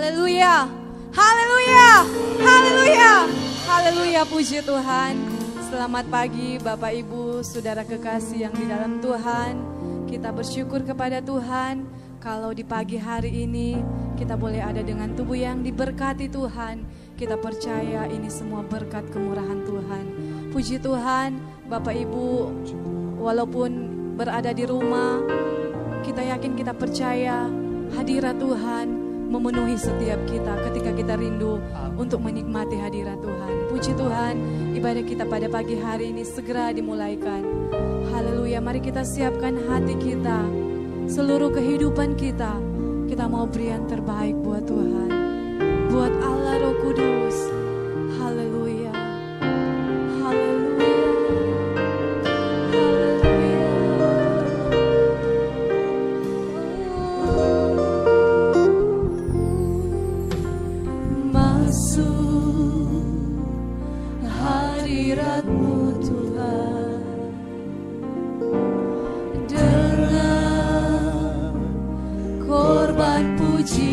Haleluya, haleluya, haleluya, haleluya, puji Tuhan. Selamat pagi Bapak Ibu, Saudara kekasih yang di dalam Tuhan. Kita bersyukur kepada Tuhan kalau di pagi hari ini kita boleh ada dengan tubuh yang diberkati Tuhan. Kita percaya ini semua berkat kemurahan Tuhan. Puji Tuhan, Bapak Ibu, walaupun berada di rumah, kita yakin, kita percaya hadirat Tuhan memenuhi setiap kita ketika kita rindu untuk menikmati hadirat Tuhan. Puji Tuhan, ibadah kita pada pagi hari ini segera dimulaikan. Haleluya, mari kita siapkan hati kita, seluruh kehidupan kita. Kita mau beri yang terbaik buat Tuhan, buat Allah Roh Kudus. Haleluya, haleluya, haleluya. Masuk hadirat-Mu Tuhan dengan korban pujian.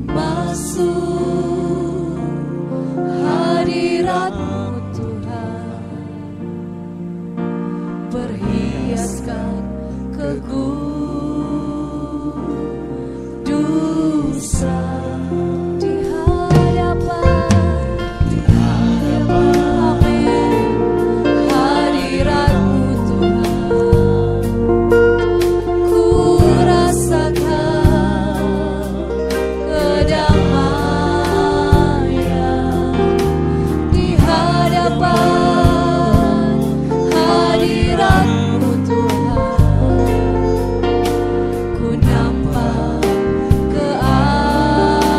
Masuk hadirat-Mu Tuhan, perhiaskan kekudusan di hadapan, amin, hadirat-Mu Tuhan. Ku rasakan kedamaian di hadapan hadirat-Mu Tuhan. Ku nampak keajaiban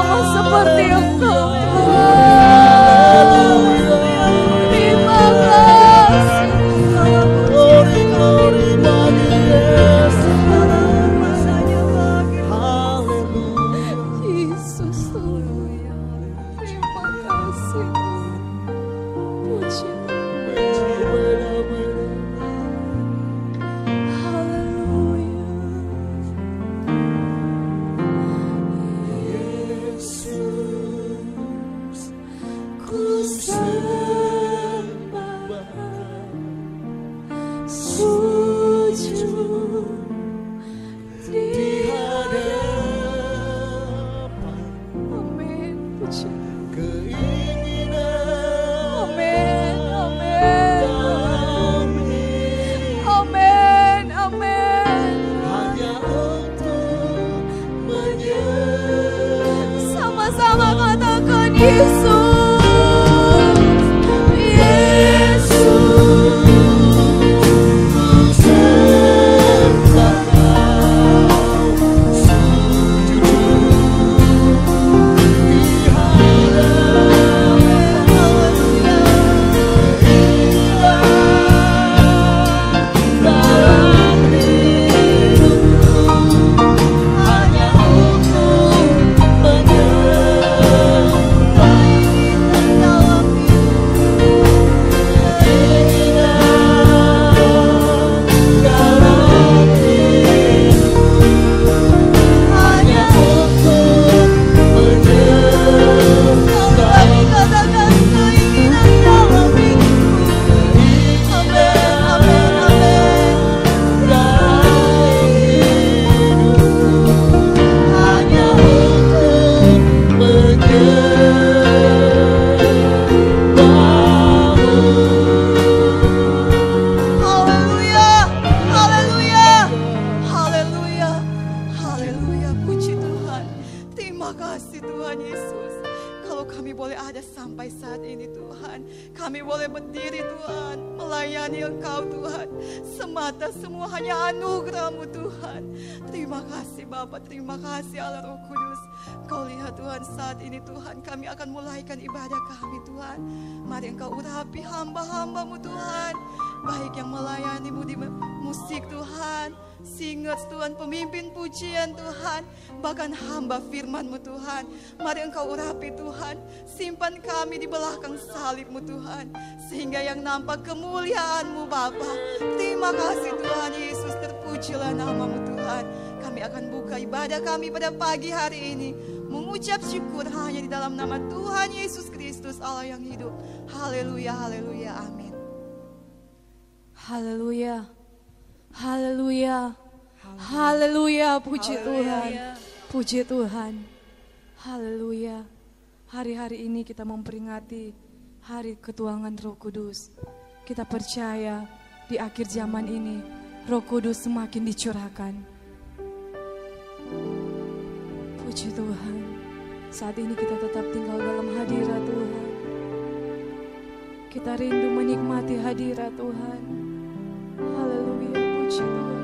sama seperti Engkau Tuhan. Terima kasih. Yesus Tuhan. Terima kasih. Puji. Haleluya. Yesus, ku sembah, sujud di hadapan. Amin. Puji. Amin. Amin. Amin. Amin. Hanya untuk menyembah. Sama-sama katakan Yesus. Kami boleh berdiri Tuhan, melayani Engkau Tuhan. Semata semua hanya anugerah-Mu Tuhan. Terima kasih Bapa, terima kasih Allah Roh Kudus. Kau lihat Tuhan saat ini Tuhan, kami akan mulaikan ibadah kami Tuhan. Mari Engkau urapi hamba-hamba-Mu Tuhan. Baik yang melayani-Mu di musik Tuhan, singers Tuhan, pemimpin pujian Tuhan, bahkan hamba firman-Mu Tuhan. Mari Engkau urapi Tuhan, simpan kami di belakang salib-Mu Tuhan, sehingga yang nampak kemuliaan-Mu Bapa. Terima kasih Tuhan Yesus, terpujilah nama-Mu Tuhan. Kami akan buka ibadah kami pada pagi hari ini, mengucap syukur hanya di dalam nama Tuhan Yesus Kristus Allah yang hidup. Haleluya, haleluya, amin. Haleluya, haleluya, haleluya, puji Tuhan, puji Tuhan, haleluya. Hari-hari ini kita memperingati hari ketuangan Roh Kudus. Kita percaya di akhir zaman ini Roh Kudus semakin dicurahkan. Puji Tuhan, saat ini kita tetap tinggal dalam hadirat Tuhan. Kita rindu menikmati hadirat Tuhan. Haleluya, puji Tuhan.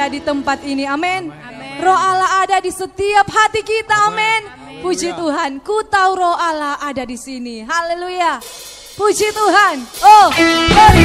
ada di tempat ini, amin. Roh Allah ada di setiap hati kita, amin. Puji Tuhan, ku tahu Roh Allah ada di sini, haleluya. Puji Tuhan, oh glory.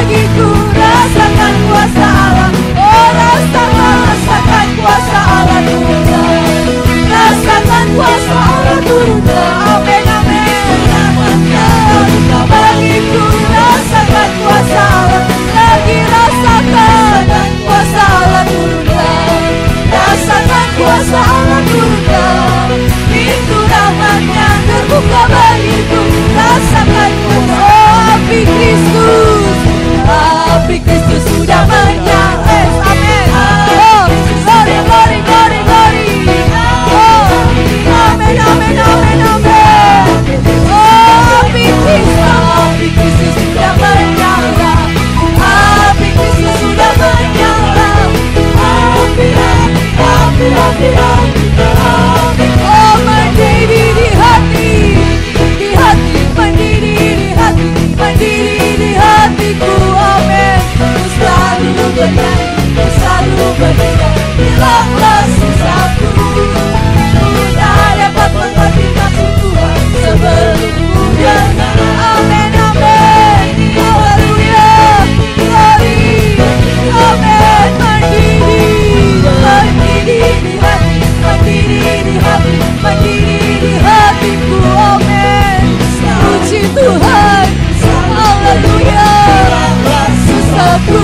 bagiku. Rasakan kuasa Allah, oh rasakan kuasa Allah turunlah. Rasakan kuasa Allah turunlah. Amin amin. Bagiku rasakan kuasa Allah, lagi rasakan kuasa Allah turunlah. Rasakan kuasa Allah turunlah. Pintu rahmatnya terbuka bagiku. Rasakan kuasa, oh api Kristus, api Kristus sudah menyala. Amin. Oh glory glory glory glory. Oh amin amin amin amin. Oh api Kristus sudah menyala. Api Kristus sudah menyala. Api api api api. Oh mendidih di hati, mendidih di hati, mendidih di hatiku. Amin. Ku selalu bernyanyi, ku selalu bernyanyi. Hilanglah susahku, ku tak dapat mengerti maksud Tuhan sebelum ku dengar. Amin amin. Haleluya, glory. Amin. Mendidih di hati, mendidih di hati, mendidih di hatiku. Amin. Puji Tuhan. Haleluya. Susahku,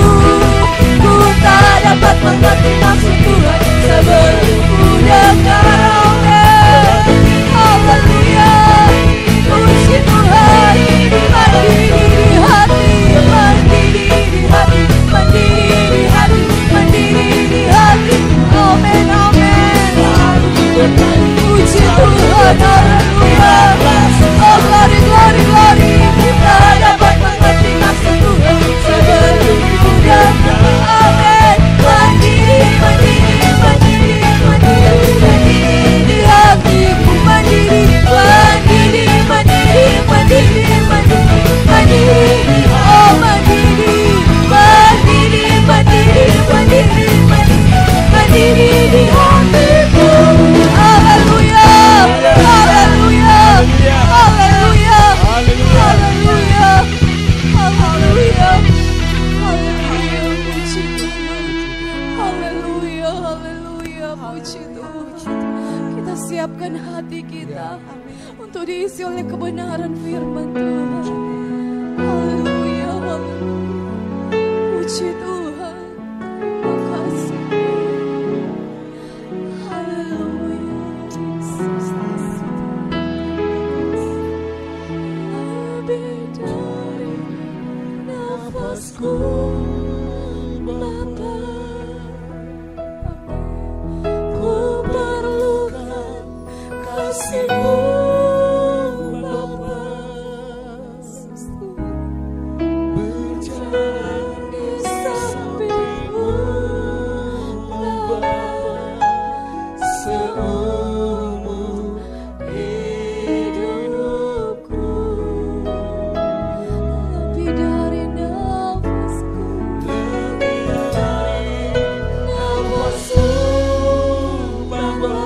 ku tak dapat mengerti maksud Tuhan sebelum ku dengar. Amin. Haleluya. Puji Tuhan. Mendidih di hati, mendidih di hati, mendidih di hati, mendidih di hati. Amin amin. Puji Tuhan. Haleluya. Oh glory glory glory. Kita dapat mengerti maksud Tuhan sebelum ku dengar. Amin. Mendidih mendidih mendidih mendidih mendidih di hatiku. Mendidih mendidih mendidih mendidih mendidih mendidih. Oh mendidih mendidih mendidih mendidih mendidih di hatiku. Haleluya, haleluya, haleluya, haleluya, haleluya, haleluya, puji Tuhan. Haleluya, haleluya, puji Tuhan. Kita siapkan hati kita untuk diisi oleh kebenaran firman Tuhan. Haleluya, haleluya, puji Tuhan. Makasih. Haleluya, Yesus. Lebih dari nafasku, Bapa, ku perlukan kasih-Mu, Bapa. Berjalan di samping-Mu, Bapa, seumur hidupku. Lebih dari nafasku, nafasku, Bapa.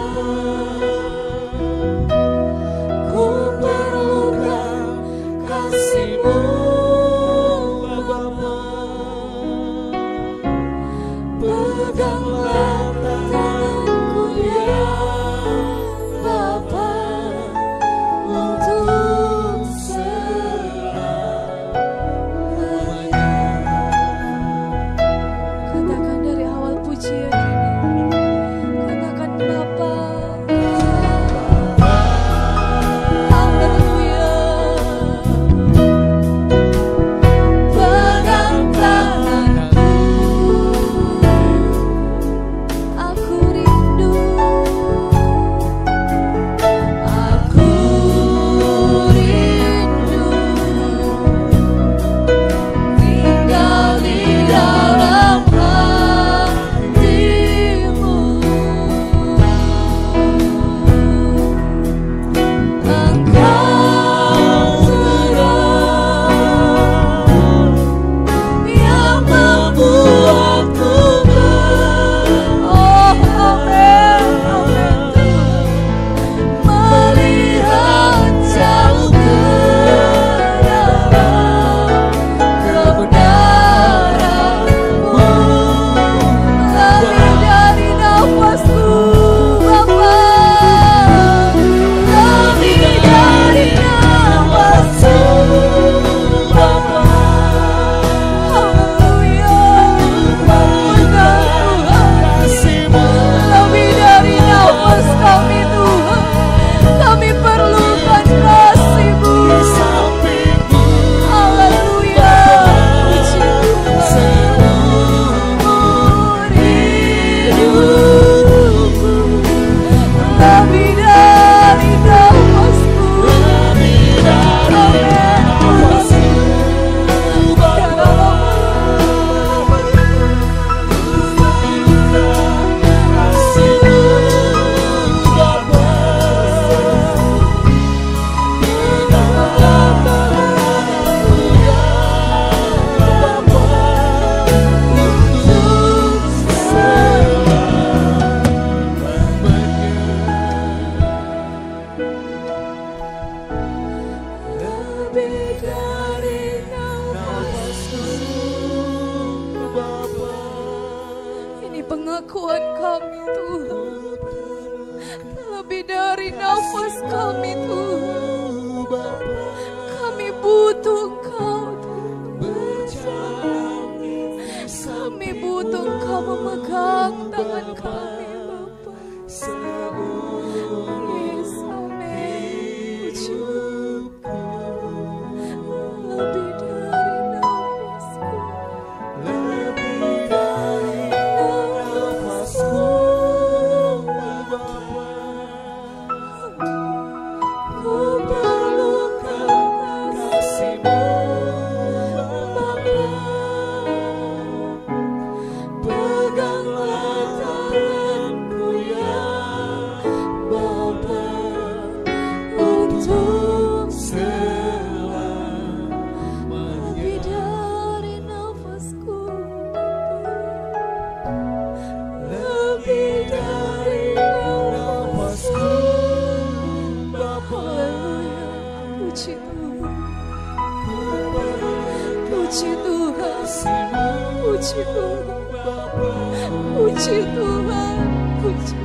kemampuan kami Tuhan, lebih dari nafas kami Tuhan. Kami butuh Engkau Tuhan. Kami butuh Engkau memegang tangan kami Bapa. Yes, amin. Puji lebih dari nafasku, ku perlukan kasih-Mu Bapa. Peganglah tanganku ya Bapa, untuk lebih dari nafasku Bapa, lebih dari nafasku Bapa. Puji Tuhan, puji Tuhan, puji Tuhan, puji Tuhan, puji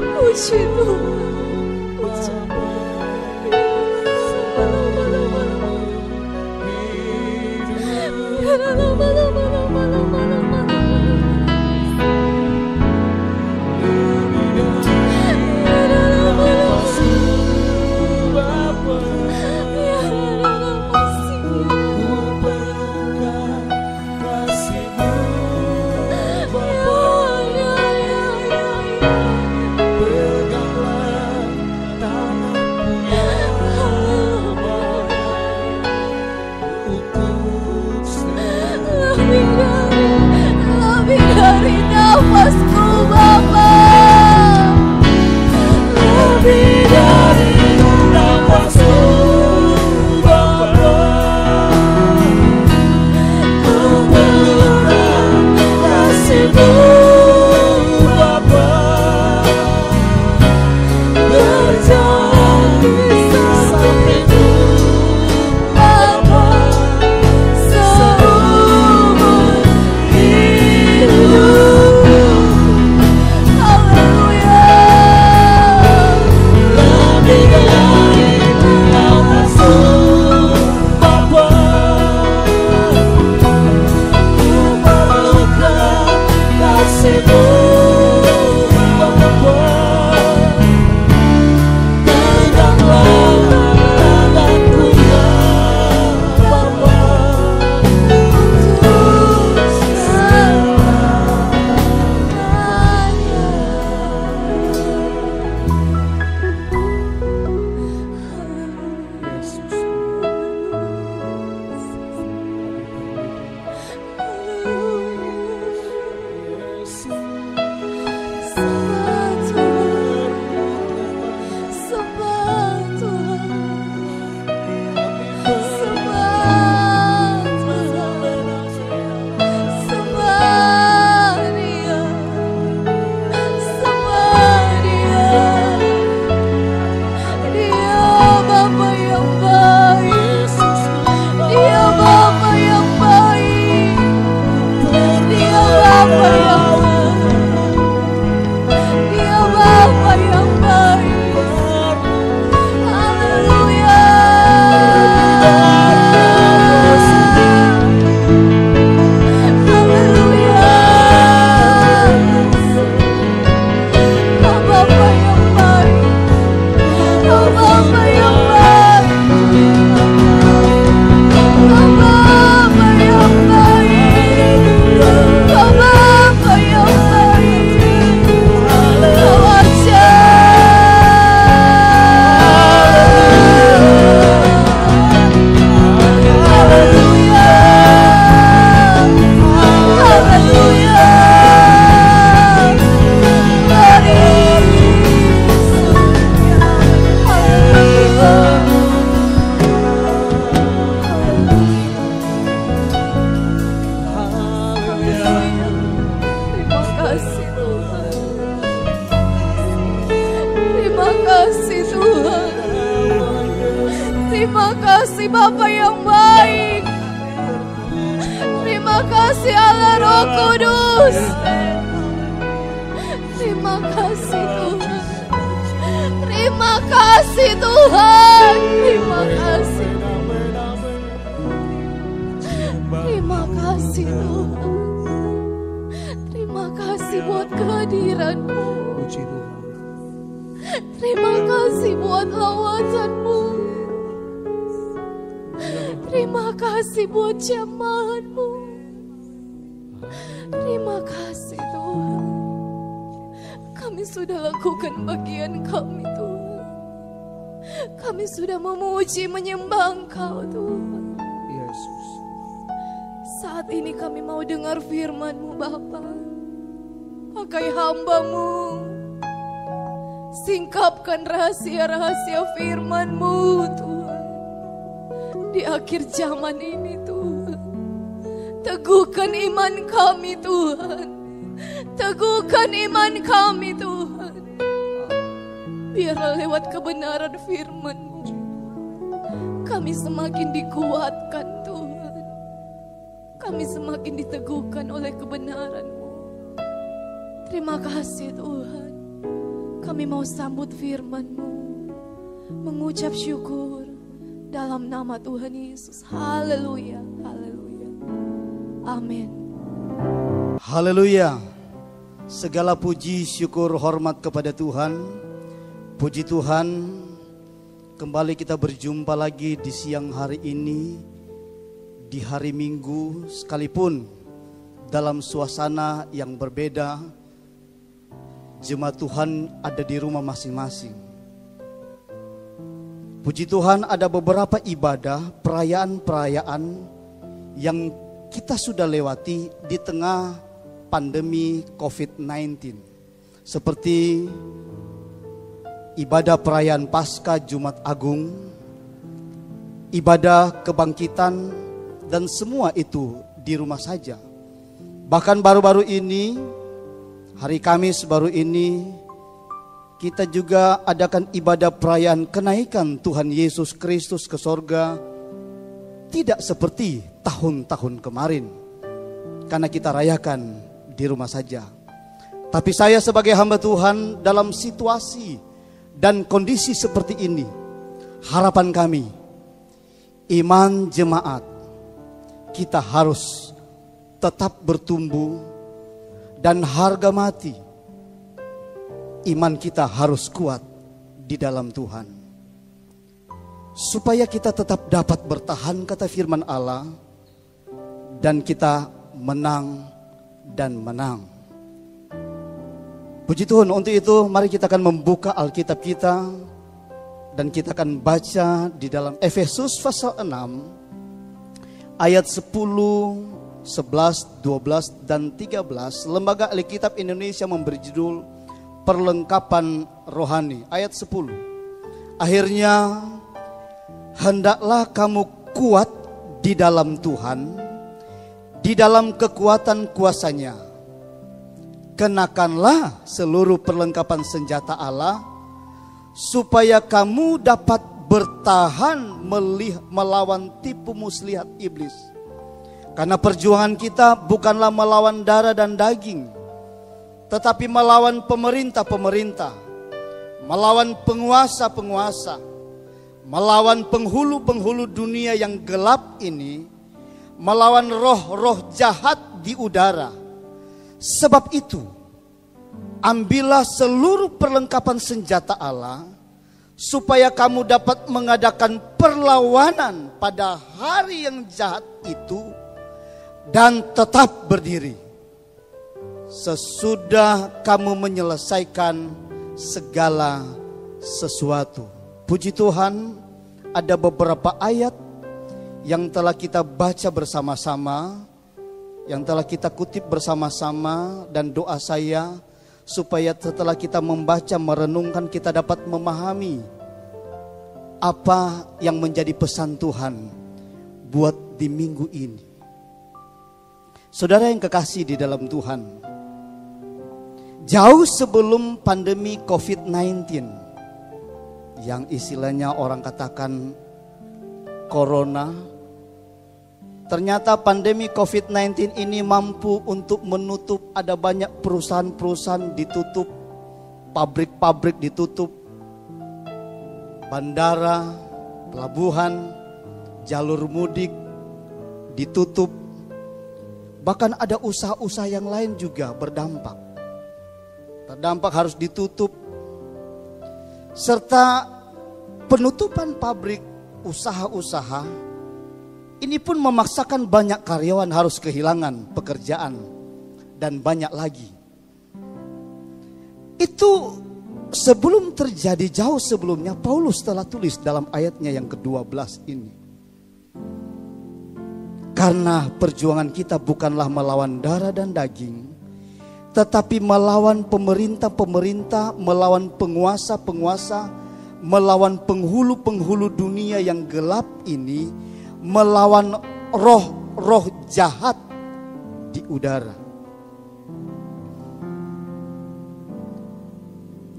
puji Tuhan, puji lebih dari nafasku Bapa, lebih dari nafasku Bapa. Ku perlukan kasih-Mu Bapa, berjalan di samping-Mu Bapa, seumur hidup. Haleluya. Lebih dari nafasku Bapa, ku perlukan kasih-Mu Bapa. Peganglah tanganku ya Bapa, untuk selamanya. Terima kasih Allah Roh Kudus. Terima kasih Tuhan. Terima kasih Tuhan. Terima kasih. Terima kasih Tuhan. Terima kasih buat kehadiran-Mu. Terima kasih buat lawatanmu. Terima kasih buat jamahanmu. Terima kasih Tuhan. Kami sudah lakukan bagian kami Tuhan. Kami sudah memuji menyembah Engkau Tuhan. Yesus. Saat ini kami mau dengar firman-Mu Bapa. Pakai hamba-Mu. Singkapkan rahasia-rahasia firman-Mu Tuhan. Di akhir zaman ini Tuhan. Teguhkan iman kami Tuhan. Teguhkan iman kami Tuhan. Biarlah lewat kebenaran firman-Mu kami semakin dikuatkan Tuhan. Kami semakin diteguhkan oleh kebenaran-Mu. Terima kasih Tuhan. Kami mau sambut firman-Mu, mengucap syukur dalam nama Tuhan Yesus. Haleluya, haleluya. Amin. Haleluya. Segala puji, syukur, hormat kepada Tuhan. Puji Tuhan, kembali kita berjumpa lagi di siang hari ini, di hari Minggu, sekalipun dalam suasana yang berbeda. Jemaat Tuhan ada di rumah masing-masing. Puji Tuhan, ada beberapa ibadah, perayaan-perayaan yang kita sudah lewati di tengah pandemi COVID-19. Seperti ibadah perayaan Paskah Jumat Agung, ibadah kebangkitan, dan semua itu di rumah saja. Bahkan baru-baru ini, hari Kamis baru ini, kita juga adakan ibadah perayaan kenaikan Tuhan Yesus Kristus ke sorga. Tidak seperti tahun-tahun kemarin, karena kita rayakan di rumah saja. Tapi saya sebagai hamba Tuhan dalam situasi dan kondisi seperti ini, harapan kami, iman jemaat, kita harus tetap bertumbuh. Dan harga mati, iman kita harus kuat di dalam Tuhan. Supaya kita tetap dapat bertahan, kata firman Allah, dan kita menang dan menang. Puji Tuhan, untuk itu mari kita akan membuka Alkitab kita. Dan kita akan baca di dalam Efesus pasal 6 ayat 10, 11, 12, dan 13. Lembaga Alkitab Indonesia memberi judul Perlengkapan Rohani. Ayat 10. Akhirnya hendaklah kamu kuat di dalam Tuhan, di dalam kekuatan kuasanya. Kenakanlah seluruh perlengkapan senjata Allah, supaya kamu dapat bertahan melawan tipu muslihat iblis. Karena perjuangan kita bukanlah melawan darah dan daging, tetapi melawan pemerintah-pemerintah, melawan penguasa-penguasa, melawan penghulu-penghulu dunia yang gelap ini, melawan roh-roh jahat di udara. Sebab itu, ambillah seluruh perlengkapan senjata Allah, supaya kamu dapat mengadakan perlawanan pada hari yang jahat itu, dan tetap berdiri sesudah kamu menyelesaikan segala sesuatu. Puji Tuhan, ada beberapa ayat yang telah kita baca bersama-sama, yang telah kita kutip bersama-sama, dan doa saya supaya setelah kita membaca, merenungkan, kita dapat memahami apa yang menjadi pesan Tuhan buat di minggu ini. Saudara yang kekasih di dalam Tuhan, jauh sebelum pandemi COVID-19, yang istilahnya orang katakan corona, Ternyata pandemi COVID-19 ini mampu untuk menutup, ada banyak perusahaan-perusahaan ditutup, pabrik-pabrik ditutup, bandara, pelabuhan, jalur mudik ditutup. Bahkan ada usaha-usaha yang lain juga berdampak. Terdampak harus ditutup. Serta penutupan pabrik, usaha-usaha ini pun memaksakan banyak karyawan harus kehilangan pekerjaan dan banyak lagi. Itu sebelum terjadi, jauh sebelumnya Paulus telah tulis dalam ayatnya yang ke-12 ini. Karena perjuangan kita bukanlah melawan darah dan daging, tetapi melawan pemerintah-pemerintah, melawan penguasa-penguasa, melawan penghulu-penghulu dunia yang gelap ini, melawan roh-roh jahat di udara.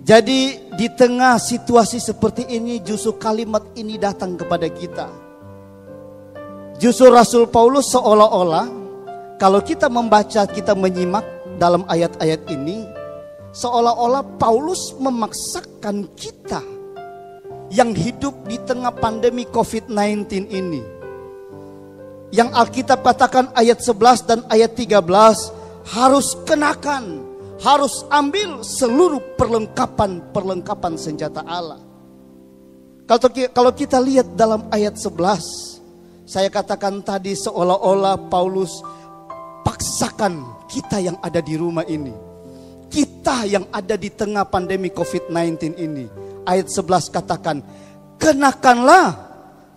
Jadi di tengah situasi seperti ini justru kalimat ini datang kepada kita. Justru Rasul Paulus seolah-olah, kalau kita membaca, kita menyimak dalam ayat-ayat ini, seolah-olah Paulus memaksakan kita yang hidup di tengah pandemi COVID-19 ini. Yang Alkitab katakan ayat 11 dan ayat 13, harus kenakan, harus ambil seluruh perlengkapan senjata Allah. Kalau kita lihat dalam ayat 11, saya katakan tadi seolah-olah Paulus paksakan kita yang ada di rumah ini, kita yang ada di tengah pandemi COVID-19 ini. Ayat 11 katakan, kenakanlah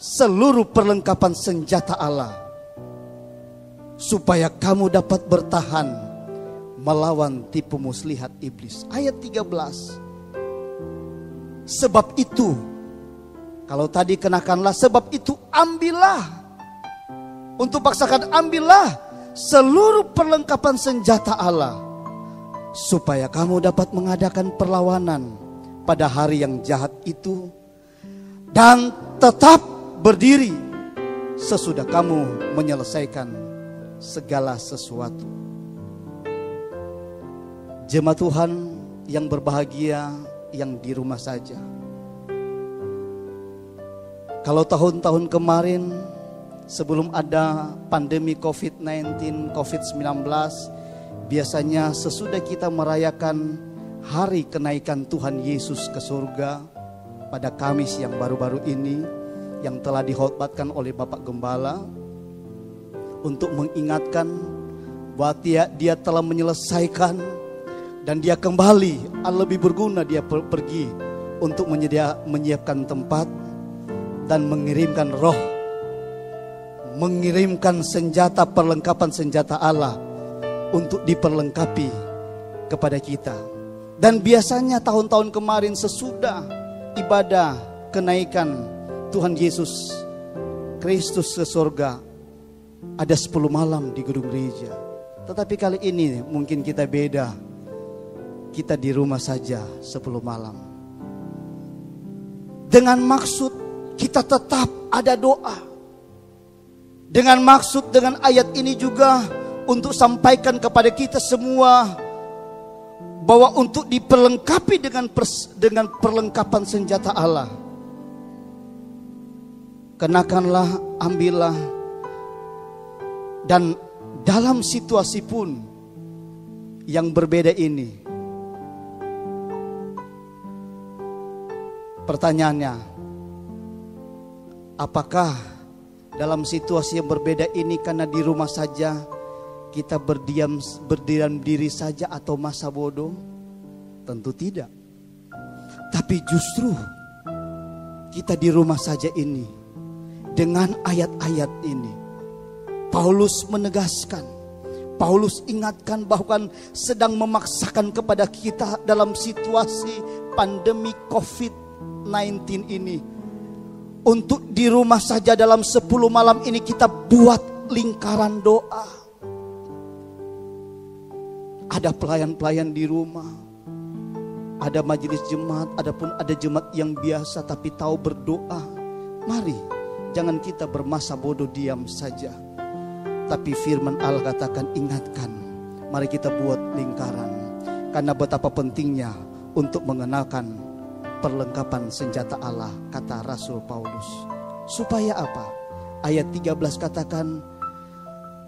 seluruh perlengkapan senjata Allah, supaya kamu dapat bertahan melawan tipu muslihat iblis. Ayat 13, sebab itu, kalau tadi kenakanlah, sebab itu ambillah. Untuk paksakan, ambillah seluruh perlengkapan senjata Allah, supaya kamu dapat mengadakan perlawanan pada hari yang jahat itu, dan tetap berdiri sesudah kamu menyelesaikan segala sesuatu. Jemaat Tuhan yang berbahagia, yang di rumah saja. Kalau tahun-tahun kemarin, sebelum ada pandemi COVID-19, COVID-19, biasanya sesudah kita merayakan hari kenaikan Tuhan Yesus ke surga pada Kamis yang baru-baru ini, yang telah dikhatbatkan oleh Bapak Gembala, untuk mengingatkan bahwa dia telah menyelesaikan dan dia kembali lebih berguna. Dia pergi untuk menyiapkan tempat dan mengirimkan roh, mengirimkan senjata, perlengkapan senjata Allah untuk diperlengkapi kepada kita. Dan biasanya tahun-tahun kemarin sesudah ibadah kenaikan Tuhan Yesus Kristus ke surga, ada 10 malam di gedung gereja. Tetapi kali ini mungkin kita beda, kita di rumah saja 10 malam. Dengan maksud kita tetap ada doa. Dengan maksud, dengan ayat ini juga untuk sampaikan kepada kita semua bahwa untuk diperlengkapi dengan perlengkapan senjata Allah. Kenakanlah, ambillah, dan dalam situasi pun yang berbeda ini, pertanyaannya, apakah dalam situasi yang berbeda ini karena di rumah saja kita berdiam diri saja atau masa bodoh? Tentu tidak. Tapi justru kita di rumah saja ini, dengan ayat-ayat ini, Paulus menegaskan, Paulus ingatkan bahwa sedang memaksakan kepada kita dalam situasi pandemi COVID-19 ini, untuk di rumah saja dalam 10 malam ini kita buat lingkaran doa. Ada pelayan-pelayan di rumah, ada majelis jemaat, ada jemaat yang biasa tapi tahu berdoa. Mari, jangan kita bermasa bodoh diam saja. Tapi firman Allah katakan, ingatkan, mari kita buat lingkaran. Karena betapa pentingnya untuk mengenakan perlengkapan senjata Allah, kata Rasul Paulus. Supaya apa? Ayat 13 katakan,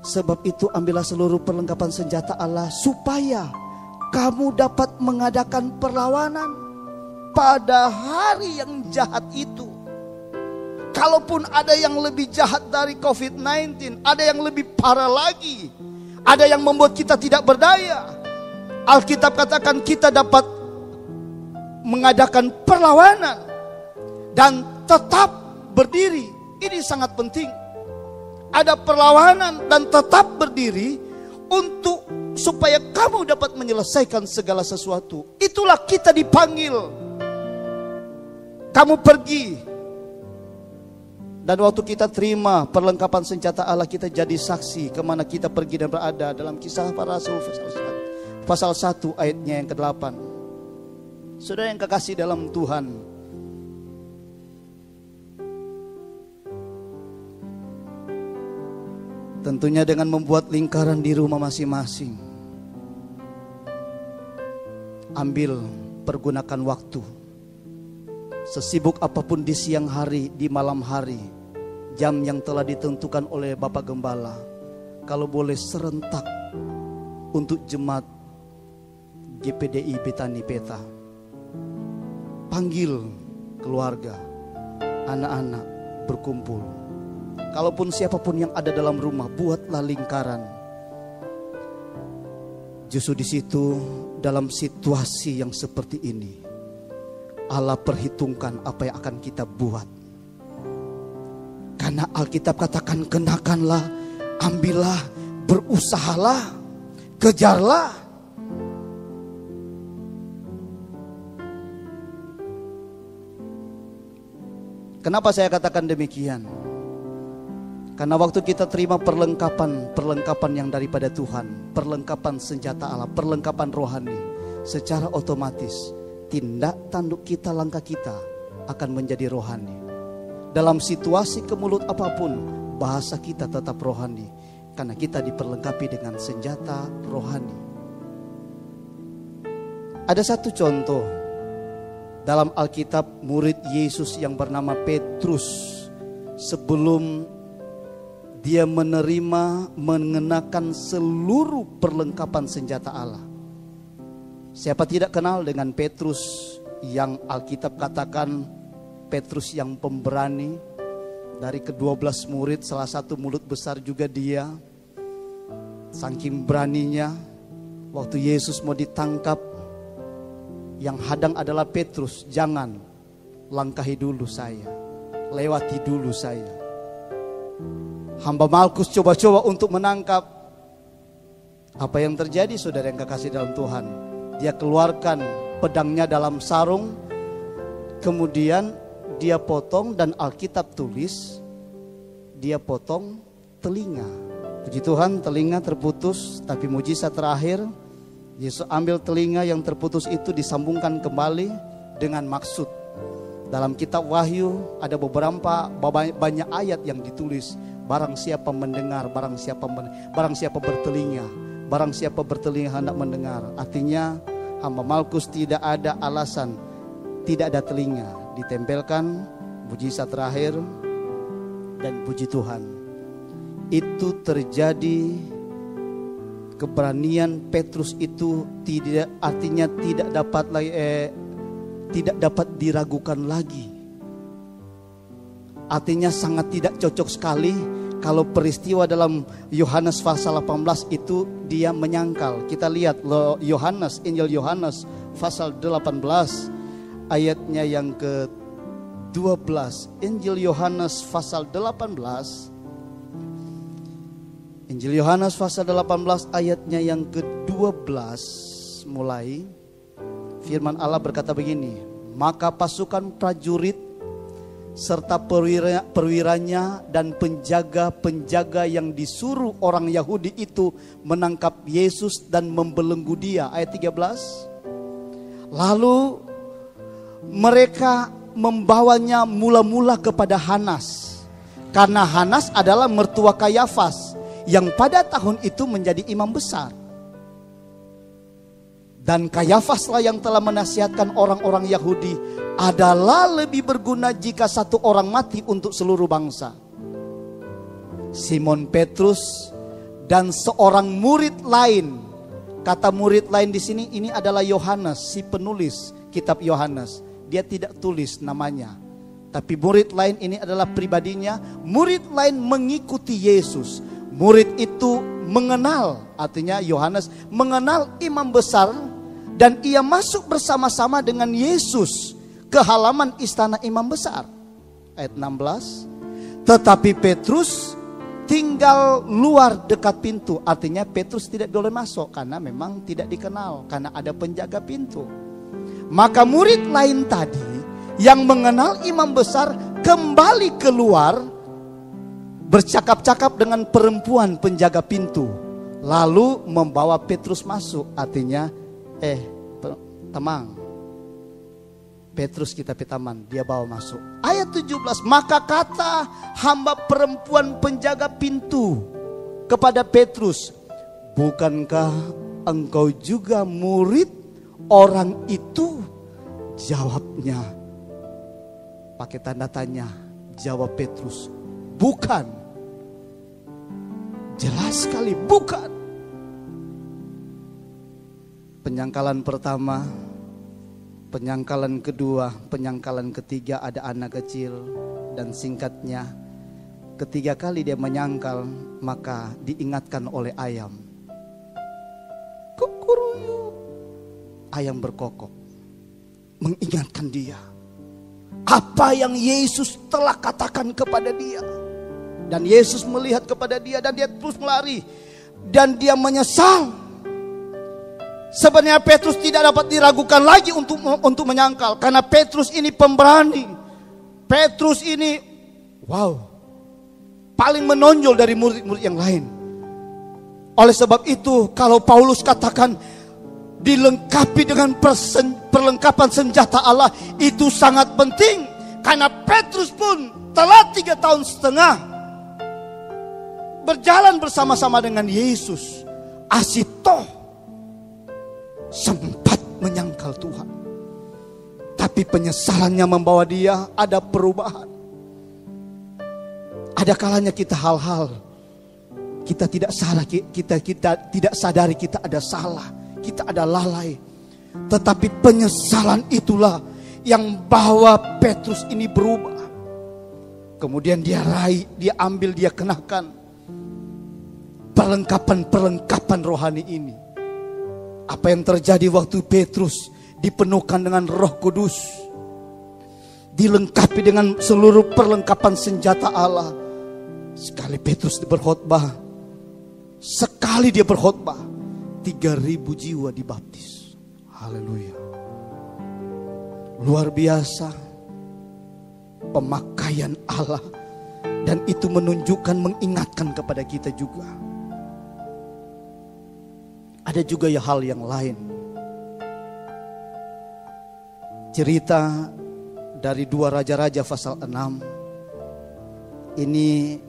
sebab itu ambillah seluruh perlengkapan senjata Allah supaya kamu dapat mengadakan perlawanan pada hari yang jahat itu. Kalaupun ada yang lebih jahat dari COVID-19, ada yang lebih parah lagi, ada yang membuat kita tidak berdaya, Alkitab katakan kita dapat mengadakan perlawanan dan tetap berdiri. Ini sangat penting. Ada perlawanan dan tetap berdiri untuk supaya kamu dapat menyelesaikan segala sesuatu. Itulah kita dipanggil. Kamu pergi. Dan waktu kita terima perlengkapan senjata Allah, kita jadi saksi kemana kita pergi dan berada. Dalam Kisah Para Rasul pasal 1 ayatnya yang ke-8. Saudara yang kekasih dalam Tuhan, tentunya dengan membuat lingkaran di rumah masing-masing, ambil, pergunakan waktu. Sesibuk apapun di siang hari, di malam hari, jam yang telah ditentukan oleh Bapak Gembala, kalau boleh serentak untuk jemaat GPDI Betani Peta. Panggil keluarga, anak-anak berkumpul. Kalaupun siapapun yang ada dalam rumah, buatlah lingkaran. Justru di situ, dalam situasi yang seperti ini, Allah perhitungkan apa yang akan kita buat. Karena Alkitab katakan, kenakanlah, ambillah, berusahalah, kejarlah. Kenapa saya katakan demikian? Karena waktu kita terima perlengkapan yang daripada Tuhan, perlengkapan senjata Allah, perlengkapan rohani, secara otomatis tindak tanduk kita, langkah kita akan menjadi rohani. Dalam situasi kemulut apapun, bahasa kita tetap rohani, karena kita diperlengkapi dengan senjata rohani. Ada satu contoh dalam Alkitab, murid Yesus yang bernama Petrus, sebelum dia mengenakan seluruh perlengkapan senjata Allah. Siapa tidak kenal dengan Petrus yang Alkitab katakan Petrus yang pemberani. Dari ke-12 murid, salah satu mulut besar juga dia. Saking beraninya, waktu Yesus mau ditangkap, yang hadang adalah Petrus. Jangan, langkahi dulu saya, lewati dulu saya. Hamba Malkus coba-coba untuk menangkap. Apa yang terjadi, saudara yang kekasih dalam Tuhan? Dia keluarkan pedangnya dalam sarung, kemudian dia potong, dan Alkitab tulis dia potong telinga. Puji Tuhan, telinga terputus, tapi mujizat terakhir, Yesus ambil telinga yang terputus itu, disambungkan kembali dengan maksud. Dalam kitab Wahyu ada banyak ayat yang ditulis, barang siapa mendengar, barang siapa bertelinga, barang siapa bertelinga hendak mendengar. Artinya hamba Malkus tidak ada alasan tidak ada telinga. Ditempelkan mujizat terakhir, dan puji Tuhan, itu terjadi. Keberanian Petrus itu tidak, artinya tidak dapat diragukan lagi. Artinya sangat tidak cocok sekali kalau peristiwa dalam Yohanes pasal 18 itu dia menyangkal. Kita lihat Injil Yohanes pasal 18 ayatnya yang ke-12. Injil Yohanes pasal 18. Injil Yohanes pasal 18 ayatnya yang ke-12 mulai. Firman Allah berkata begini, maka pasukan prajurit serta perwiranya dan penjaga-penjaga yang disuruh orang Yahudi itu menangkap Yesus dan membelenggu dia. Ayat 13. Lalu mereka membawanya mula-mula kepada Hanas, karena Hanas adalah mertua Kayafas yang pada tahun itu menjadi imam besar. Dan Kayafaslah yang telah menasihatkan orang-orang Yahudi, adalah lebih berguna jika satu orang mati untuk seluruh bangsa. Simon Petrus dan seorang murid lain. Kata murid lain di sini ini adalah Yohanes, si penulis kitab Yohanes. Dia tidak tulis namanya. Tapi murid lain ini adalah pribadinya. Murid lain mengikuti Yesus. Murid itu mengenal, artinya Yohanes mengenal imam besar, dan ia masuk bersama-sama dengan Yesus ke halaman istana imam besar. Ayat 16. Tetapi Petrus tinggal luar dekat pintu. Artinya Petrus tidak boleh masuk karena memang tidak dikenal, karena ada penjaga pintu. Maka murid lain tadi yang mengenal imam besar kembali keluar, bercakap-cakap dengan perempuan penjaga pintu, lalu membawa Petrus masuk. Artinya temang, Petrus kita pitaman, dia bawa masuk. Ayat 17, maka kata hamba perempuan penjaga pintu kepada Petrus, bukankah engkau juga murid orang itu? Jawabnya, pakai tanda tanya, jawab Petrus, bukan. Jelas sekali, bukan. Penyangkalan pertama, penyangkalan kedua, penyangkalan ketiga, ada anak kecil. Dan singkatnya, ketiga kali dia menyangkal, maka diingatkan oleh ayam. Kukuruyu. Ayam berkokok, mengingatkan dia apa yang Yesus telah katakan kepada dia. Dan Yesus melihat kepada dia dan dia terus melari. Dan dia menyesal. Sebenarnya Petrus tidak dapat diragukan lagi untuk menyangkal, karena Petrus ini pemberani. Petrus ini paling menonjol dari murid-murid yang lain. Oleh sebab itu, kalau Paulus katakan dilengkapi dengan perlengkapan senjata Allah, itu sangat penting. Karena Petrus pun telah 3,5 tahun berjalan bersama-sama dengan Yesus. Asitoh sempat menyangkal Tuhan, tapi penyesalannya membawa dia ada perubahan. Ada kalanya kita kita tidak salah, kita tidak sadari kita ada salah, kita ada lalai. Tetapi penyesalan itulah yang bawa Petrus ini berubah. Kemudian dia raih, dia ambil, dia kenakan perlengkapan rohani ini. Apa yang terjadi waktu Petrus dipenuhkan dengan Roh Kudus, dilengkapi dengan seluruh perlengkapan senjata Allah. Sekali Petrus berkhotbah, 3.000 jiwa dibaptis. Haleluya. Luar biasa pemakaian Allah. Dan itu menunjukkan, mengingatkan kepada kita juga. Ada juga hal yang lain. Cerita dari 2 Raja-Raja pasal 6. Ini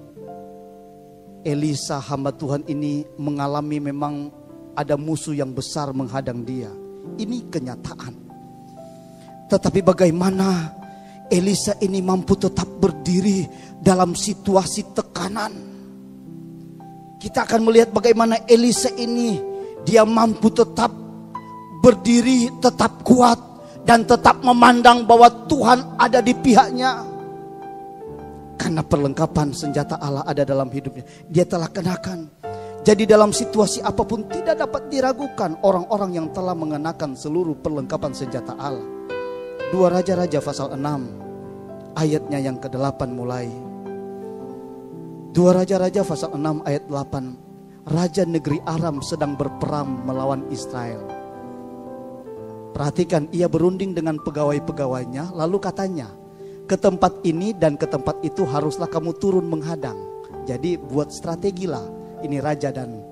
Elisa hamba Tuhan ini mengalami memang ada musuh yang besar menghadang dia. Ini kenyataan. Tetapi bagaimana Elisa ini mampu tetap berdiri dalam situasi tekanan. Kita akan melihat bagaimana Elisa ini dia mampu tetap berdiri, tetap kuat, dan tetap memandang bahwa Tuhan ada di pihaknya. Karena perlengkapan senjata Allah ada dalam hidupnya. Dia telah kenakan. Jadi dalam situasi apapun tidak dapat diragukan orang-orang yang telah mengenakan seluruh perlengkapan senjata Allah. 2 Raja-Raja pasal 6 ayatnya yang ke-8 mulai. 2 Raja-Raja pasal 6 ayat 8. Raja negeri Aram sedang berperang melawan Israel. Perhatikan, ia berunding dengan pegawai-pegawainya, lalu katanya, ke tempat ini dan ke tempat itu haruslah kamu turun menghadang. Jadi buat strategi lah, ini raja dan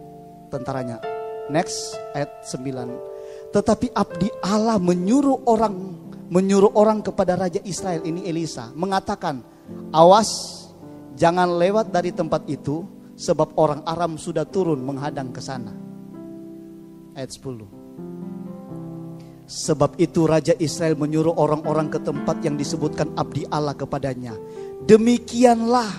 tentaranya. Next, ayat 9. Tetapi abdi Allah menyuruh orang kepada Raja Israel, ini Elisa, mengatakan, awas, jangan lewat dari tempat itu, sebab orang Aram sudah turun menghadang ke sana. Ayat 10. Sebab itu Raja Israel menyuruh orang-orang ke tempat yang disebutkan abdi Allah kepadanya. Demikianlah,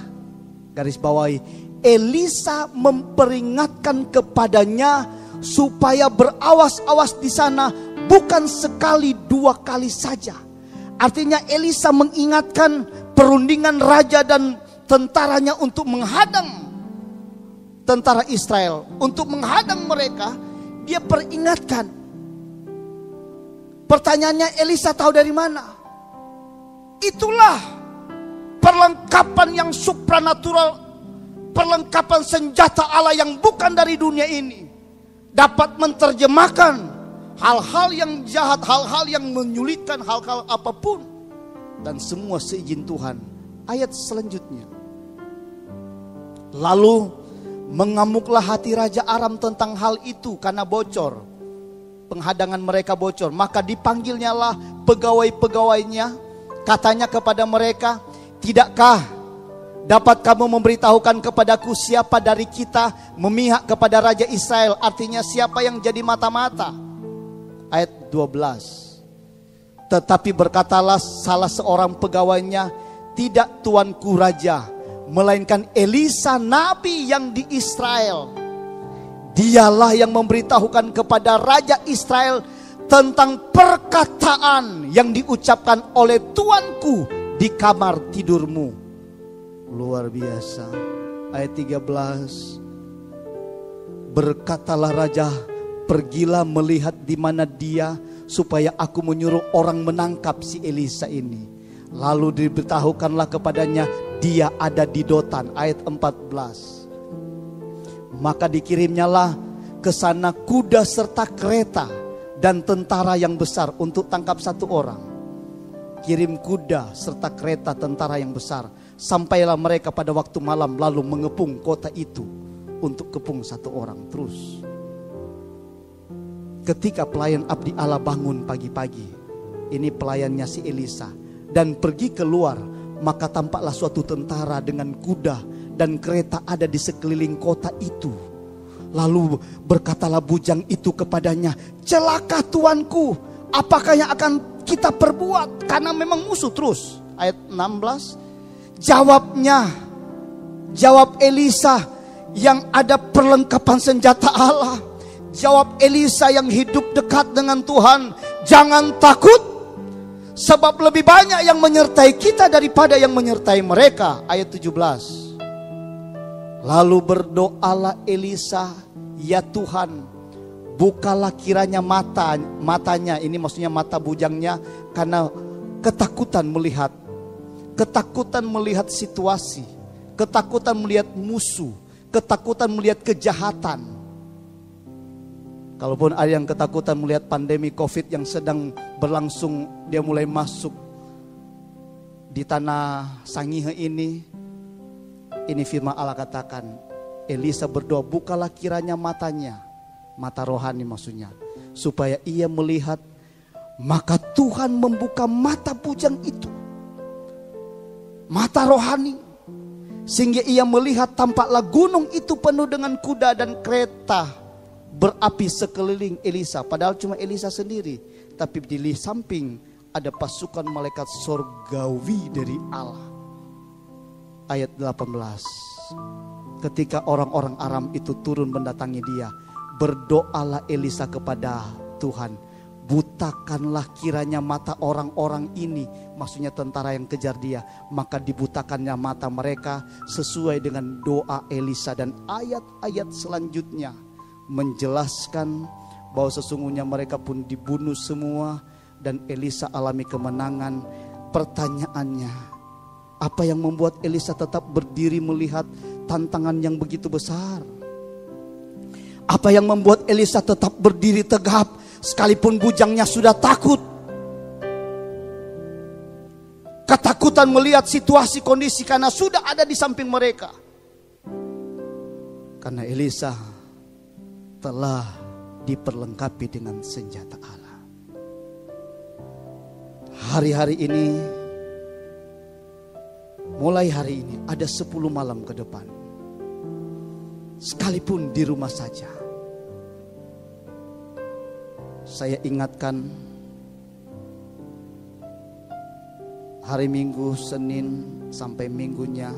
garis bawahi, Elisa memperingatkan kepadanya supaya berawas-awas di sana, bukan sekali 2 kali saja. Artinya Elisa mengingatkan perundingan raja dan tentaranya untuk menghadang tentara Israel, untuk menghadang mereka. Dia peringatkan. Pertanyaannya, Elisa tahu dari mana? Itulah perlengkapan yang supranatural, perlengkapan senjata Allah yang bukan dari dunia ini, dapat menerjemahkan hal-hal yang jahat, hal-hal yang menyulitkan, hal-hal apapun, dan semua seizin Tuhan. Ayat selanjutnya, lalu mengamuklah hati Raja Aram tentang hal itu karena bocor, penghadangan mereka bocor. Maka dipanggilnyalah pegawai-pegawainya, katanya kepada mereka, tidakkah dapat kamu memberitahukan kepadaku siapa dari kita memihak kepada Raja Israel? Artinya siapa yang jadi mata-mata? Ayat 12. Tetapi berkatalah salah seorang pegawainya, tidak tuanku raja, melainkan Elisa nabi yang di Israel. Dialah yang memberitahukan kepada Raja Israel tentang perkataan yang diucapkan oleh tuanku di kamar tidurmu. Luar biasa. Ayat 13. Berkatalah raja, pergilah melihat di mana dia, supaya aku menyuruh orang menangkap si Elisa ini. Lalu diberitahukanlah kepadanya, dia ada di Dotan. Ayat 14. Maka dikirimnyalah ke sana kuda serta kereta dan tentara yang besar untuk tangkap 1 orang. Kirim kuda serta kereta tentara yang besar. Sampailah mereka pada waktu malam, lalu mengepung kota itu untuk kepung 1 orang. Terus ketika pelayan abdi Allah bangun pagi-pagi, ini pelayannya si Elisa, dan pergi keluar, maka tampaklah suatu tentara dengan kuda dan kereta ada di sekeliling kota itu. Lalu berkatalah bujang itu kepadanya, celaka tuanku, apakah yang akan kita perbuat? Karena memang musuh terus. Ayat 16. Jawab Elisa yang ada perlengkapan senjata Allah. Jawab Elisa yang hidup dekat dengan Tuhan, jangan takut, sebab lebih banyak yang menyertai kita daripada yang menyertai mereka. Ayat 17. Lalu berdoalah Elisa, ya Tuhan, bukalah kiranya matanya, ini maksudnya mata bujangnya, karena ketakutan melihat situasi, ketakutan melihat musuh, ketakutan melihat kejahatan. Kalaupun ada yang ketakutan melihat pandemi COVID yang sedang berlangsung, dia mulai masuk di tanah Sangihe ini firman Allah katakan, Elisa berdoa, bukalah kiranya matanya, mata rohani maksudnya, supaya ia melihat. Maka Tuhan membuka mata bujang itu, mata rohani, sehingga ia melihat tampaklah gunung itu penuh dengan kuda dan kereta berapi sekeliling Elisa. Padahal cuma Elisa sendiri, tapi di samping ada pasukan malaikat sorgawi dari Allah. Ayat 18. Ketika orang-orang Aram itu turun mendatangi dia, berdoalah Elisa kepada Tuhan, butakanlah kiranya mata orang-orang ini, maksudnya tentara yang kejar dia, maka dibutakannya mata mereka sesuai dengan doa Elisa. Dan ayat-ayat selanjutnya menjelaskan bahwa sesungguhnya mereka pun dibunuh semua dan Elisa alami kemenangan. Pertanyaannya, apa yang membuat Elisa tetap berdiri melihat tantangan yang begitu besar? Apa yang membuat Elisa tetap berdiri tegap sekalipun bujangnya sudah takut? Ketakutan melihat situasi kondisi karena sudah ada di samping mereka. Karena Elisa telah diperlengkapi dengan senjata Allah. Hari-hari ini, mulai hari ini ada 10 malam ke depan, sekalipun di rumah saja. Saya ingatkan hari Minggu, Senin sampai Minggunya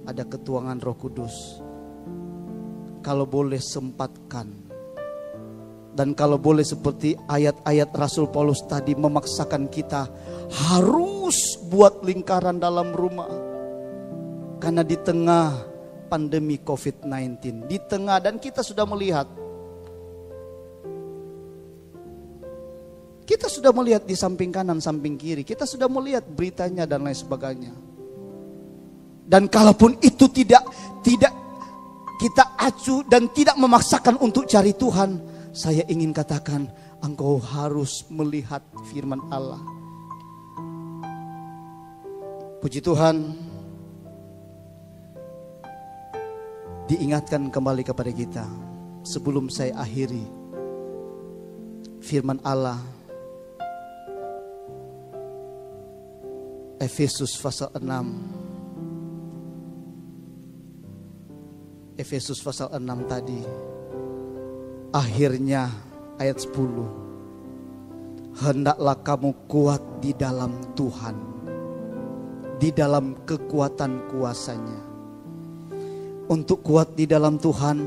ada ketuangan Roh Kudus. Kalau boleh sempatkan, dan kalau boleh seperti ayat-ayat Rasul Paulus tadi memaksakan kita harus buat lingkaran dalam rumah. Karena di tengah pandemi COVID-19, di tengah, dan kita sudah melihat, di samping kanan, samping kiri, kita sudah melihat beritanya dan lain sebagainya. Dan kalaupun itu tidak kita acuh dan tidak memaksakan untuk cari Tuhan, saya ingin katakan, engkau harus melihat firman Allah. Puji Tuhan, diingatkan kembali kepada kita. Sebelum saya akhiri, firman Allah Efesus pasal 6. Efesus pasal 6 tadi. Akhirnya ayat 10. Hendaklah kamu kuat di dalam Tuhan, di dalam kekuatan kuasanya. Untuk kuat di dalam Tuhan,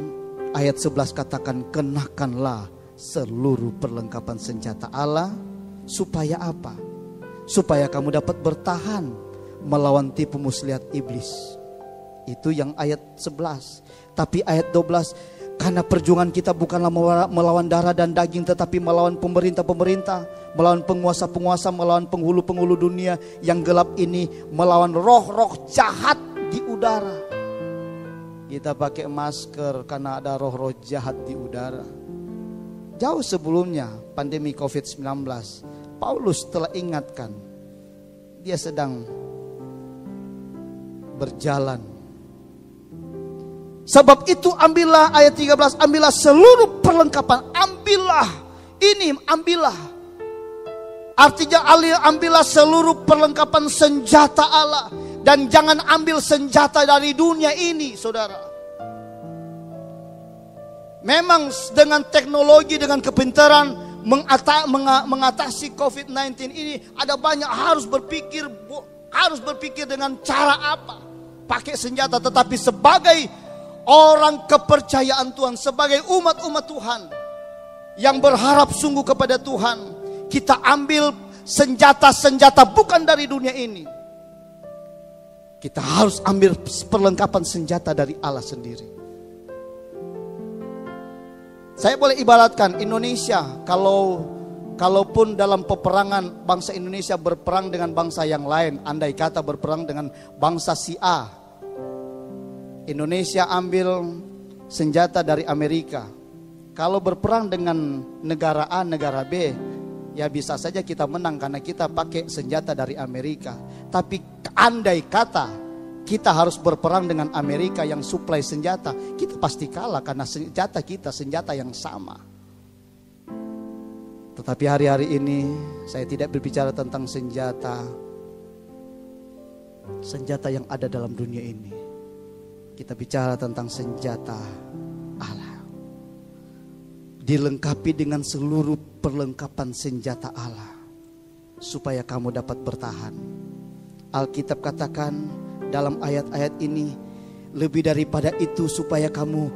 ayat 11 katakan, kenakanlah seluruh perlengkapan senjata Allah. Supaya apa? Supaya kamu dapat bertahan melawan tipu muslihat iblis. Itu yang ayat 11. Tapi ayat 12, karena perjuangan kita bukanlah melawan darah dan daging, tetapi melawan pemerintah-pemerintah, melawan penguasa-penguasa, melawan penghulu-penghulu dunia yang gelap ini, melawan roh-roh jahat di udara. Kita pakai masker karena ada roh-roh jahat di udara. Jauh sebelumnya pandemi COVID-19, Paulus telah ingatkan, dia sedang berjalan. Sebab itu ambillah, ayat 13, ambillah seluruh perlengkapan. Ambillah ini, ambillah. Artinya ambillah seluruh perlengkapan senjata Allah. Dan jangan ambil senjata dari dunia ini, saudara. Memang dengan teknologi, dengan kepintaran mengatasi COVID-19 ini, ada banyak harus berpikir dengan cara apa, pakai senjata. Tetapi sebagai orang kepercayaan Tuhan, sebagai umat-umat Tuhan yang berharap sungguh kepada Tuhan, kita ambil senjata-senjata bukan dari dunia ini. Kita harus ambil perlengkapan senjata dari Allah sendiri. Saya boleh ibaratkan Indonesia, kalaupun dalam peperangan bangsa Indonesia berperang dengan bangsa yang lain, andai kata berperang dengan bangsa si A, Indonesia ambil senjata dari Amerika. Kalau berperang dengan negara A, negara B, ya bisa saja kita menang karena kita pakai senjata dari Amerika. Tapi andai kata kita harus berperang dengan Amerika yang suplai senjata, kita pasti kalah karena senjata kita senjata yang sama. Tetapi hari-hari ini saya tidak berbicara tentang senjata yang ada dalam dunia ini. Kita bicara tentang senjata Allah. Dilengkapi dengan seluruh perlengkapan senjata Allah supaya kamu dapat bertahan. Alkitab katakan dalam ayat-ayat ini, lebih daripada itu supaya kamu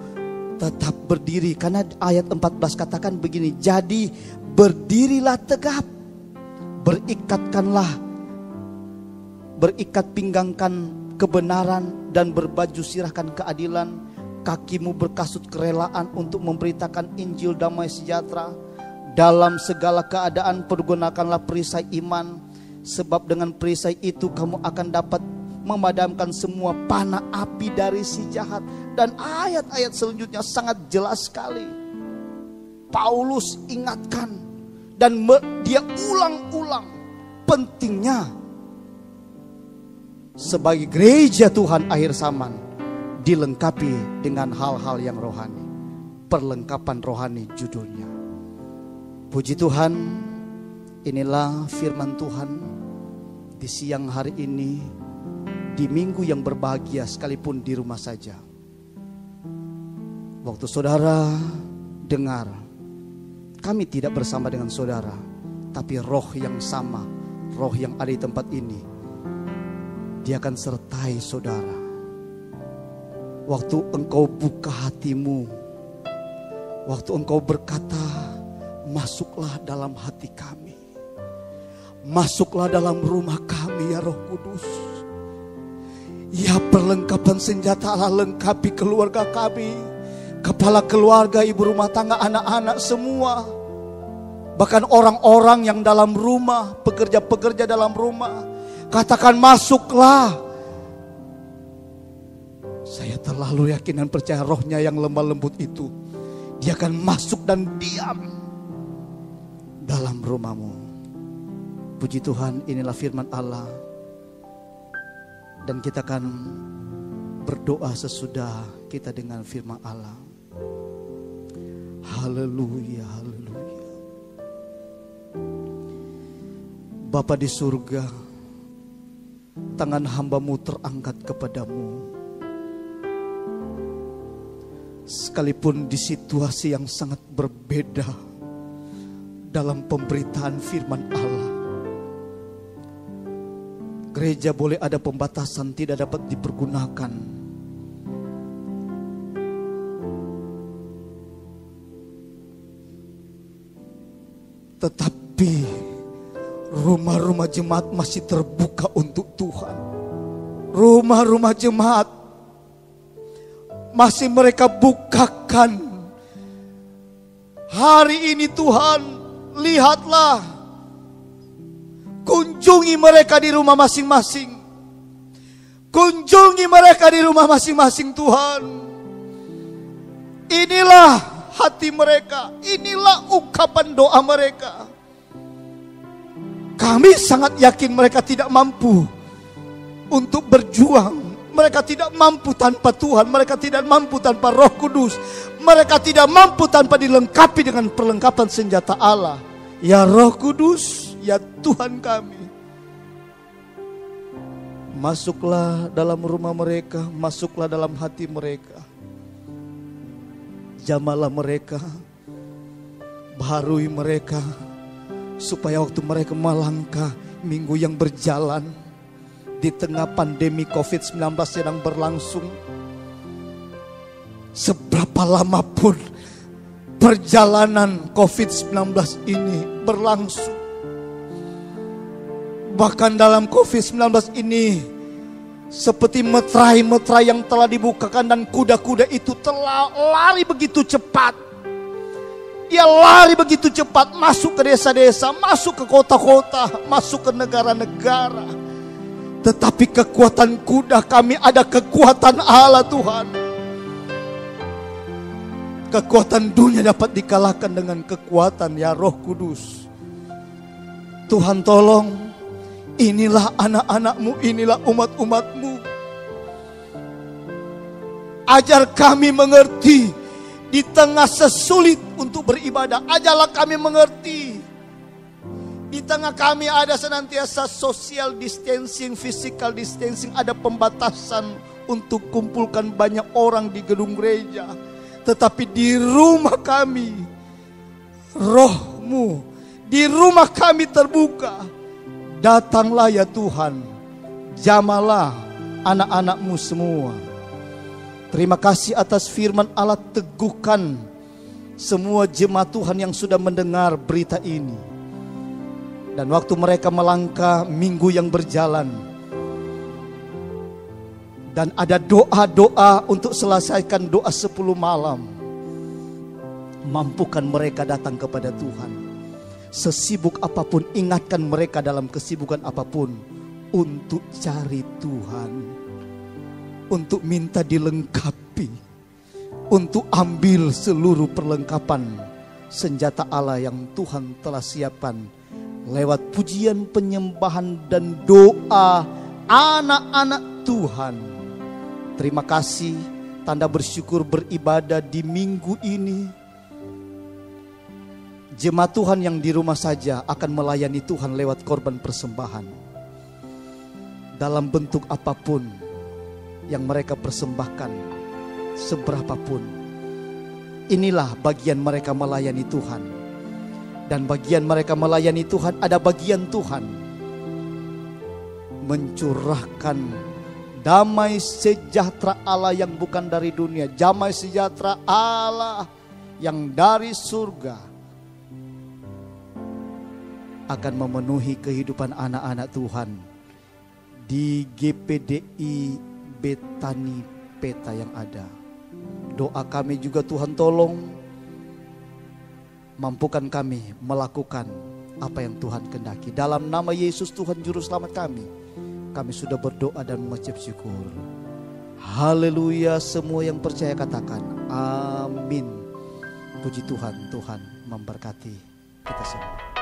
tetap berdiri. Karena ayat 14 katakan begini, jadi berdirilah tegap, berikat pinggangkan kebenaran dan berbaju sirahkan keadilan, kakimu berkasut kerelaan untuk memberitakan Injil damai sejahtera. Dalam segala keadaan pergunakanlah perisai iman, sebab dengan perisai itu kamu akan dapat memadamkan semua panah api dari si jahat. Dan ayat-ayat selanjutnya sangat jelas sekali. Paulus ingatkan dan dia ulang-ulang pentingnya sebagai gereja Tuhan akhir zaman dilengkapi dengan hal-hal yang rohani. Perlengkapan rohani judulnya. Puji Tuhan, inilah firman Tuhan di siang hari ini, di minggu yang berbahagia sekalipun di rumah saja. Waktu saudara dengar, kami tidak bersama dengan saudara, tapi roh yang sama, roh yang ada di tempat ini, dia akan sertai saudara. Waktu engkau buka hatimu, waktu engkau berkata, masuklah dalam hati kami, masuklah dalam rumah kami ya Roh Kudus. Ya, perlengkapan senjata Allah lengkapi keluarga kami, kepala keluarga, ibu rumah tangga, anak-anak semua. Bahkan orang-orang yang dalam rumah, pekerja-pekerja dalam rumah, katakan masuklah. Saya terlalu yakin dan percaya rohnya yang lemah lembut itu, dia akan masuk dan diam dalam rumahmu. Puji Tuhan, inilah firman Allah. Dan kita akan berdoa sesudah kita dengan firman Allah. Haleluya, haleluya. Bapa di surga, tangan hamba-Mu terangkat kepadamu. Sekalipun di situasi yang sangat berbeda dalam pemberitaan firman Allah, gereja boleh ada pembatasan, tidak dapat dipergunakan. Tetapi rumah-rumah jemaat masih terbuka untuk Tuhan. Rumah-rumah jemaat masih mereka bukakan. Hari ini Tuhan, lihatlah, kunjungi mereka di rumah masing-masing. Kunjungi mereka di rumah masing-masing Tuhan. Inilah hati mereka, inilah ungkapan doa mereka. Kami sangat yakin mereka tidak mampu untuk berjuang. Mereka tidak mampu tanpa Tuhan. Mereka tidak mampu tanpa Roh Kudus. Mereka tidak mampu tanpa dilengkapi dengan perlengkapan senjata Allah. Ya Roh Kudus, ya Tuhan kami, masuklah dalam rumah mereka, masuklah dalam hati mereka. Jamalah mereka, baharui mereka, supaya waktu mereka melangkah minggu yang berjalan di tengah pandemi COVID-19 sedang berlangsung, seberapa lama pun perjalanan COVID-19 ini berlangsung. Bahkan dalam COVID-19 ini, seperti meterai-meterai yang telah dibukakan dan kuda-kuda itu telah lari begitu cepat. Dia lari begitu cepat masuk ke desa-desa, masuk ke kota-kota, masuk ke negara-negara. Tetapi kekuatan kuda kami ada kekuatan Allah Tuhan. Kekuatan dunia dapat dikalahkan dengan kekuatan ya Roh Kudus. Tuhan tolong, inilah anak-anak-Mu, inilah umat-umat-Mu. Ajar kami mengerti di tengah sesulit untuk beribadah. Ajarlah kami mengerti. Di tengah kami ada senantiasa social distancing, physical distancing, ada pembatasan untuk kumpulkan banyak orang di gedung gereja. Tetapi di rumah kami, Roh-Mu di rumah kami terbuka. Datanglah ya Tuhan, jamalah anak-anak-Mu semua. Terima kasih atas firman Allah, teguhkan semua jemaat Tuhan yang sudah mendengar berita ini. Dan waktu mereka melangkah minggu yang berjalan, dan ada doa-doa untuk selesaikan doa 10 malam, mampukan mereka datang kepada Tuhan. Sesibuk apapun, ingatkan mereka dalam kesibukan apapun untuk cari Tuhan, untuk minta dilengkapi, untuk ambil seluruh perlengkapan senjata Allah yang Tuhan telah siapkan lewat pujian, penyembahan dan doa anak-anak Tuhan. Terima kasih, tanda bersyukur beribadah di minggu ini. Jemaat Tuhan yang di rumah saja akan melayani Tuhan lewat korban persembahan. Dalam bentuk apapun yang mereka persembahkan, seberapapun, inilah bagian mereka melayani Tuhan. Dan bagian mereka melayani Tuhan, ada bagian Tuhan mencurahkan damai sejahtera Allah yang bukan dari dunia. Damai sejahtera Allah yang dari surga akan memenuhi kehidupan anak-anak Tuhan di GPDI Betani Peta yang ada. Doa kami juga, Tuhan tolong mampukan kami melakukan apa yang Tuhan kehendaki. Dalam nama Yesus Tuhan Juru Selamat kami sudah berdoa dan mengucap syukur. Haleluya, semua yang percaya katakan amin. Puji Tuhan, Tuhan memberkati kita semua.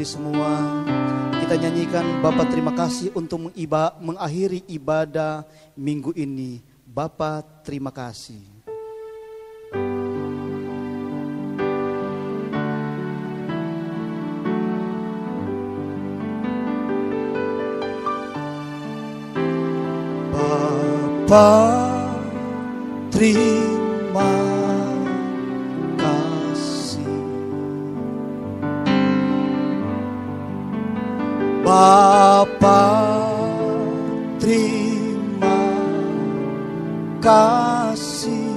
Semua kita nyanyikan Bapa terima kasih untuk mengakhiri ibadah minggu ini. Bapa terima kasih. Bapa terima kasih. Bapa, terima kasih.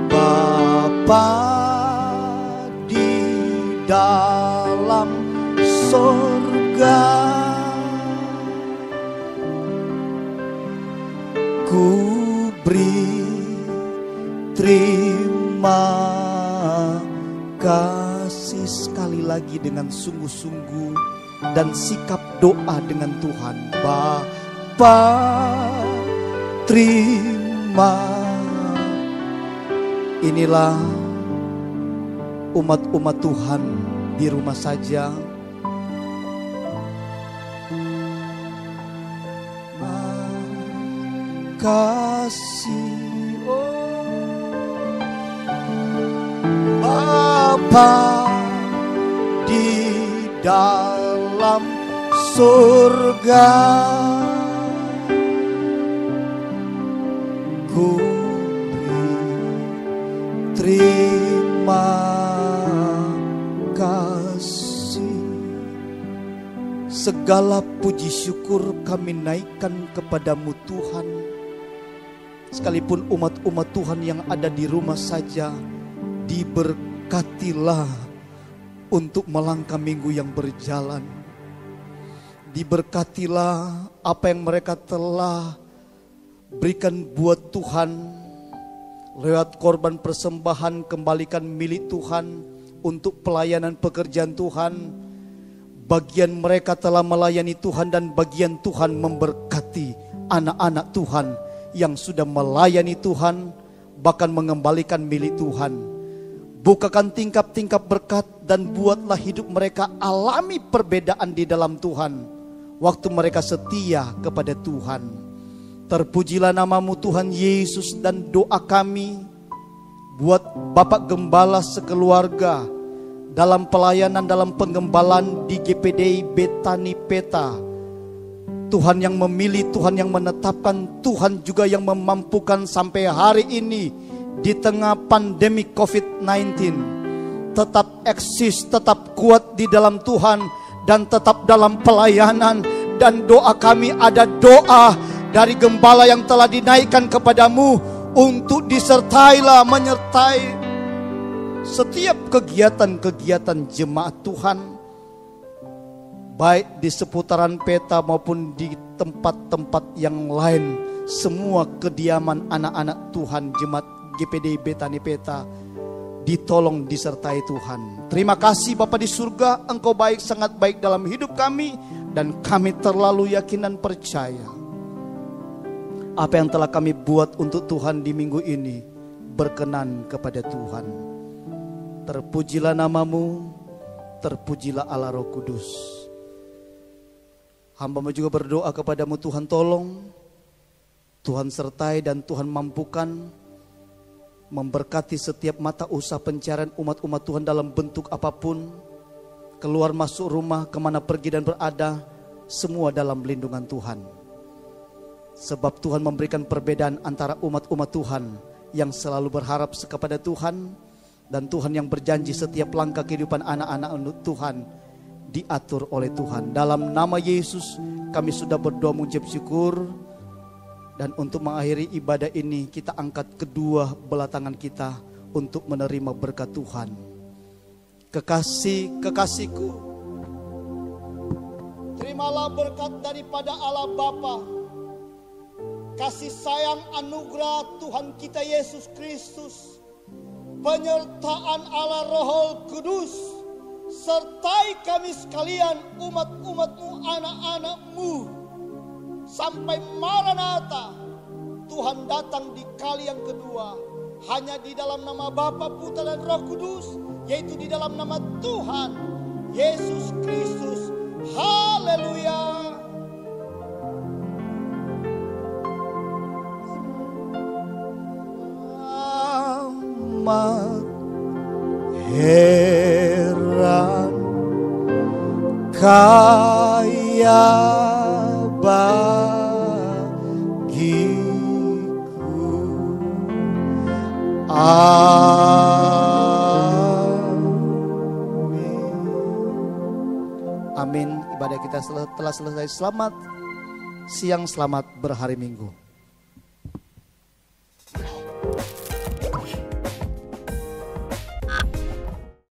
Bapa di dalam sorga, ku beri terima kasih. Sekali lagi dengan sungguh-sungguh dan sikap doa dengan Tuhan. Bapa, terima. Inilah umat-umat Tuhan di rumah saja. Kasih, Bapa di dalam surga, ku terima kasih. Segala puji syukur kami naikkan kepadamu Tuhan. Sekalipun umat-umat Tuhan yang ada di rumah saja, diberkatilah untuk melangkah minggu yang berjalan. Diberkatilah apa yang mereka telah berikan buat Tuhan. Lewat korban persembahan, kembalikan milik Tuhan untuk pelayanan pekerjaan Tuhan. Bagian mereka telah melayani Tuhan, dan bagian Tuhan memberkati anak-anak Tuhan yang sudah melayani Tuhan, bahkan mengembalikan milik Tuhan. Bukakan tingkap-tingkap berkat dan buatlah hidup mereka alami perbedaan di dalam Tuhan waktu mereka setia kepada Tuhan. Terpujilah namamu Tuhan Yesus, dan doa kami buat Bapak Gembala sekeluarga dalam pelayanan, dalam penggembalaan di GPD Betani Peta. Tuhan yang memilih, Tuhan yang menetapkan, Tuhan juga yang memampukan sampai hari ini di tengah pandemi COVID-19 tetap eksis, tetap kuat di dalam Tuhan, dan tetap dalam pelayanan. Dan doa kami, ada doa dari gembala yang telah dinaikkan kepadamu untuk disertailah, menyertai setiap kegiatan-kegiatan jemaat Tuhan, baik di seputaran Peta maupun di tempat-tempat yang lain. Semua kediaman anak-anak Tuhan jemaat GPD Betani Peta ditolong disertai Tuhan. Terima kasih Bapa di surga, Engkau baik, sangat baik dalam hidup kami, dan kami terlalu yakin dan percaya apa yang telah kami buat untuk Tuhan di minggu ini berkenan kepada Tuhan. Terpujilah namamu, terpujilah Allah Roh Kudus. Hamba juga berdoa kepadamu Tuhan, tolong, Tuhan sertai dan Tuhan mampukan, memberkati setiap mata usaha pencarian umat-umat Tuhan dalam bentuk apapun, keluar masuk rumah, kemana pergi dan berada, semua dalam lindungan Tuhan. Sebab Tuhan memberikan perbedaan antara umat-umat Tuhan yang selalu berharap kepada Tuhan, dan Tuhan yang berjanji setiap langkah kehidupan anak-anak Tuhan diatur oleh Tuhan. Dalam nama Yesus kami sudah berdoa mengucap syukur. Dan untuk mengakhiri ibadah ini, kita angkat kedua belah tangan kita untuk menerima berkat Tuhan. Kekasih-kekasihku, terimalah berkat daripada Allah Bapa, kasih sayang anugerah Tuhan kita Yesus Kristus, penyertaan Allah Roh Kudus, sertai kami sekalian, umat-umat-Mu, anak-anak-Mu, sampai Maranatha Tuhan datang di kali yang kedua. Hanya di dalam nama Bapa, Putra dan Roh Kudus, yaitu di dalam nama Tuhan Yesus Kristus. Haleluya. Amat heran kaya Amin. Ibadah kita telah selesai. Selamat siang, selamat berhari Minggu.